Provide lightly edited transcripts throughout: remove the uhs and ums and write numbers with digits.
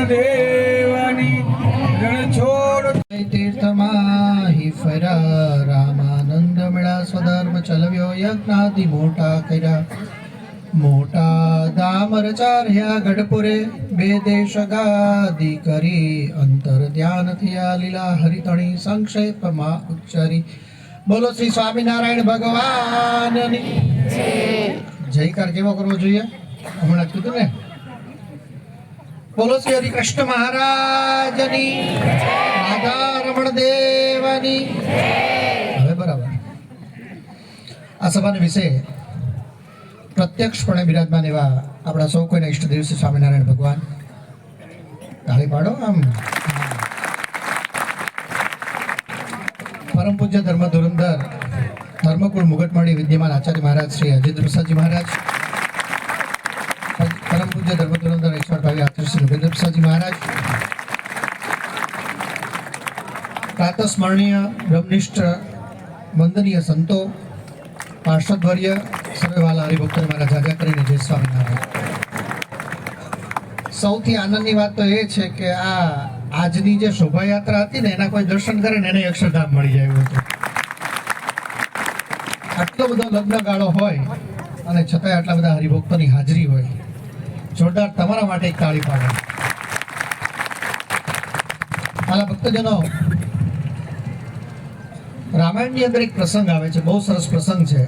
દેવાની રણછોડ તીર્થમાહી ફર્યા રામાનંદ મેળા સ્વધર્મ ચલવ્યો યજ્ઞાદિ મોટા કર્યા મોટા દામ રચાર્યા ગઢપુરે બે દેશ ગાદી કરી અંતર ધ્યાન થયા લીલા હરિતણી સંક્ષેપમાં ઉચ્ચરી બોલો શ્રી સ્વામિનારાયણ ભગવાનની જયકાર કેવો કરવો જોઈએ હમણાં જ કીધું ને બોલો શ્રી હરિકૃષ્ણ મહારાજની રાધા રમણ દેવની હવે બરાબર આ સભાના વિશે પ્રત્યક્ષપણે બિરાજમાન એવા આપણા સૌ કોઈના ઈષ્ટદેવ શ્રી સ્વામિનારાયણ ભગવાન તાળી પાડો આમ પરમ પૂજ્ય ધર્મ ધુરંધર ધર્મકુળ મુગટમાળી વિદ્યમાન આચાર્ય મહારાજ શ્રી અજેન્દ્ર પ્રસાદજી મહારાજ પરમ પૂજ્ય ધર્મ ધુરંધર એક્સપર્ટ ભાવી આચાર્ય શ્રી નરેન્દ્ર પ્રસાદજી મહારાજ પ્રાતઃ સ્મરણીય બ્રહ્મનિષ્ઠ વંદનીય સંતો પાર્ષદવર્ય સર્વે વાલા હરિભક્તોને મારા જાજા કરીને જય સ્વામિનારાયણ સૌથી આનંદની વાત તો એ છે કે આજની જે શોભાયાત્રા હતી ને એના કોઈ દર્શન કરે ને એને અક્ષરધામ મળી જાય એવું હતું આટલો બધો લગ્ન ગાળો હોય અને છતાંય આટલા બધા હરિભક્તોની હાજરી હોય જોરદાર તમારા માટે એક તાળી પાડો મારા ભક્તજનો રામાયણની અંદર એક પ્રસંગ આવે છે બહુ સરસ પ્રસંગ છે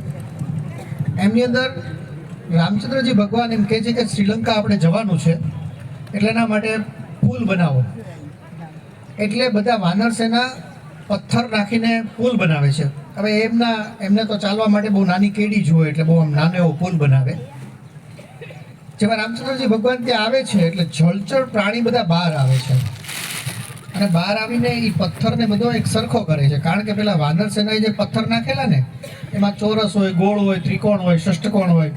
એમની અંદર રામચંદ્રજી ભગવાન એમ કહે છે કે શ્રીલંકા આપણે જવાનું છે એટલે એના માટે પુલ બનાવો એટલે બધા વાનર સેના પથ્થર નાખીને પુલ બનાવે છે હવે એમને તો ચાલવા માટે બહુ નાની કેડી જ હોય એટલે બહુ આમ નાનો એવો પુલ બનાવે જેમાં રામચંદ્રજી ભગવાન ત્યાં આવે છે એટલે જળચર પ્રાણી બધા બહાર આવે છે અને બહાર આવીને એ પથ્થરને બધો એક સરખો કરે છે કારણ કે પેલા વાનર સેનાએ જે પથ્થર નાખેલા ને એમાં ચોરસ હોય ગોળ હોય ત્રિકોણ હોય ષષ્ટકોણ હોય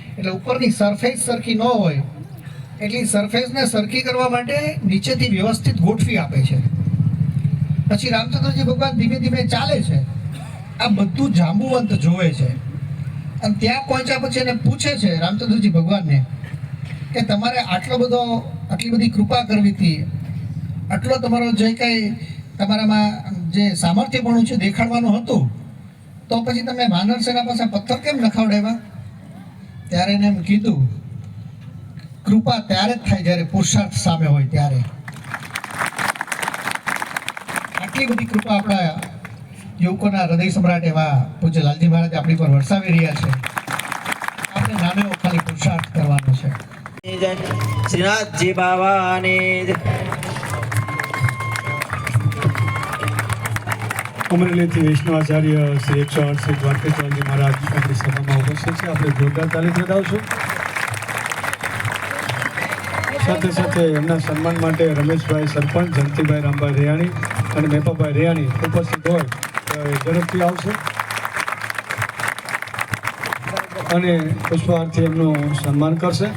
એટલે ઉપરની સરફેસ સરખી ન હોય એટલી સરફેસને સરખી કરવા માટે નીચેથી વ્યવસ્થિત ગોઠવી આપે છે પછી રામચંદ્રજી ભગવાન ધીમે ધીમે ચાલે છે આ બધું જાંબુવંત જોવે છે અને ત્યાં પહોંચ્યા પછી એને પૂછે છે રામચંદ્રજી ભગવાનને કે તમારે આટલી બધી કૃપા કરવી હતી આટલો તમારો જે કંઈ તમારામાં જે સામર્થ્યપણું છે દેખાડવાનું હતું તો પછી તમે વાનર સેના પાસે પથ્થર કેમ નખાવડાવ્યા ત્યારે એને એમ કીધું કૃપા ત્યારે જ થાય જ્યારે પુરુષાર્થ સામે હોય ત્યારે આટલી બધી કૃપા આપણા યુવકોના હૃદય સમ્રાટ એવા પૂજ્ય લાલજી મહારાજ આપણી પર વરસાવી રહ્યા છે આપણે નાનો એવો ખાલી પુરુષાર્થ કરવાનો છે શ્રીનાથજી બાવાની અમરેલીથી વૈષ્ણવાચાર્ય શ્રી 108 શ્રી દ્વારકેશ્વરજી મહારાજ આપણી સભામાં ઉપસ્થિત છે આપણે જોરદાર તાલી વધાવશું સાથે સાથે એમના સન્માન માટે રમેશભાઈ સરપંચ જયંતિભાઈ રામભાઈ રેયાણી અને મેપાભાઈ રેયાણી ઉપસ્થિત હોય તો ઝડપથી આવશે અને પુષ્પહારથી એમનું સન્માન કરશે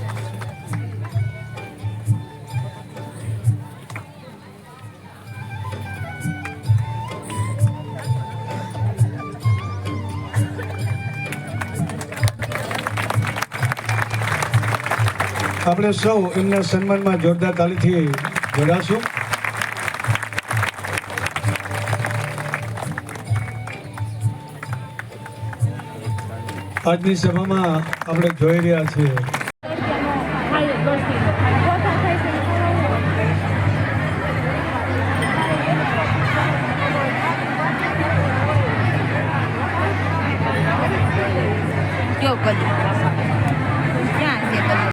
આપણે સૌ એમના સન્માનમાં જોરદાર તાલીથી જોડાશું આજની સભામાં આપણે જોઈ રહ્યા છીએ